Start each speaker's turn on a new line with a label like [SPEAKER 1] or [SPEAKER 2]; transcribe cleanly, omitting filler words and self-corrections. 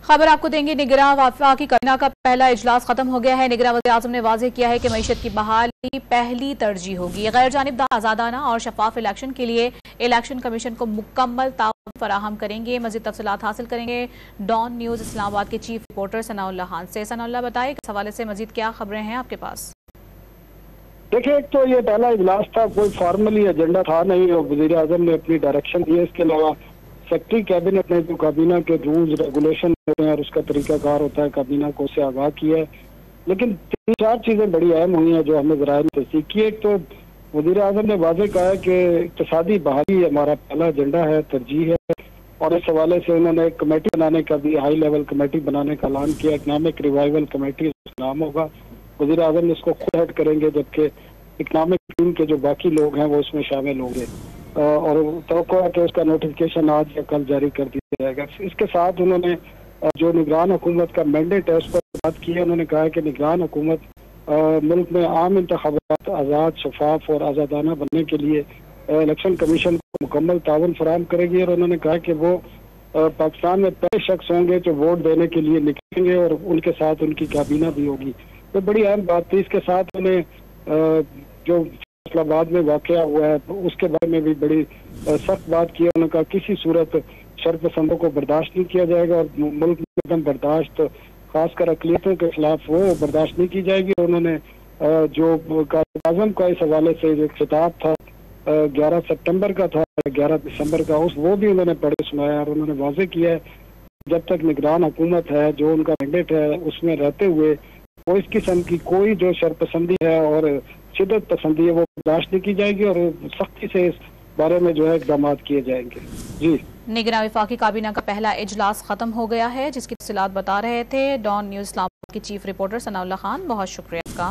[SPEAKER 1] खबर आपको देंगे। निगरां वफाकी काबीना का पहला इजलास खत्म हो गया है। निगरां वज़ीर-ए-आज़म ने वाज़ेह किया है कि मईशत की बहाली पहली तरजीह होगी। गैर जानिबदार, आज़ादाना और शफाफ इलेक्शन के लिए इलेक्शन कमीशन को मुकम्मल ताउन फराहम करेंगे। मज़ीद तफसीलात हासिल करेंगे डॉन न्यूज़ इस्लामाबाद के चीफ रिपोर्टर सनाउल्लाह खान से। सनाउल्लाह, बताइए इस हवाले से मज़ीद क्या खबरें हैं आपके पास?
[SPEAKER 2] देखिए, एक तो ये पहला इजलास था, कोई फॉर्मली एजेंडा था नहीं और वज़ीर-ए-आज़म ने अपनी डायरेक्शन दी है। इसके अलावा सेक्रेटरी कैबिनेट ने जो काबीना के रूल्स रेगुलेशन हैं और उसका तरीकाकार होता है, काबीना को उससे आगाह किया है। लेकिन 3-4 चीजें बड़ी अहम हुई हैं जो हमें ज़राए ने तस्दीक की। एक तो वज़ीर-ए-आज़म ने वाज़ेह कहा है कि इक़्तिसादी बहाली हमारा पहला एजेंडा है, तरजीह है, और इस हवाले से उन्होंने एक कमेटी बनाने का भी, हाई लेवल कमेटी बनाने का ऐलान किया। इकनॉमिक रिवाइवल कमेटी नाम होगा। वज़ीर-ए-आज़म ने इसको खुद हेड करेंगे, जबकि इकनॉमिक टीम के जो बाकी लोग हैं वो उसमें शामिल होंगे और तवक्को है कि उसका नोटिफिकेशन आज या कल जारी कर दिया जाएगा। इसके साथ उन्होंने जो निगरान हुकूमत का मैंडेट है उस पर बात की है। उन्होंने कहा है कि निगरान हुकूमत मुल्क में आम इंतखाबात आज़ाद, शफाफ और आज़ादाना बनने के लिए इलेक्शन कमीशन को मुकम्मल ताउन फराहम करेगी। और उन्होंने कहा कि वो पाकिस्तान में पहले शख्स होंगे जो वोट देने के लिए निकलेंगे और उनके साथ उनकी काबीना भी होगी। तो बड़ी अहम बात थी। इसके साथ उन्हें जो इस्लामाबाद में वाक़या हुआ है उसके बारे में भी बड़ी सख्त बात की है। उन्होंने कहा किसी सूरत शरपसंदों को बर्दाश्त नहीं किया जाएगा और मुल्क में एकदम बर्दाश्त, खासकर अक़लियतों के खिलाफ वो बर्दाश्त नहीं की जाएगी। उन्होंने जो कायद-ए-आज़म का इस हवाले से जो खिताब था 11 सितंबर का था, 11 दिसंबर का, वो भी उन्होंने पढ़ सुनाया और उन्होंने वाज़ेह किया है जब तक निगरान हुकूमत है, जो उनका मैंडेट है, उसमें रहते हुए वो इस किस्म की कोई जो शरपसंदी है और शिद्दत पसंदी है वो बर्दाश्त नहीं की जाएगी और सख्ती से इस बारे में जो है इक़दाम किए जाएंगे। जी,
[SPEAKER 1] निगरां वफाकी काबीना का पहला इजलास खत्म हो गया है, जिसकी तफसीलात बता रहे थे डॉन न्यूज़ इस्लामाबाद के चीफ रिपोर्टर सनाउल्लाह खान। बहुत शुक्रिया आपका।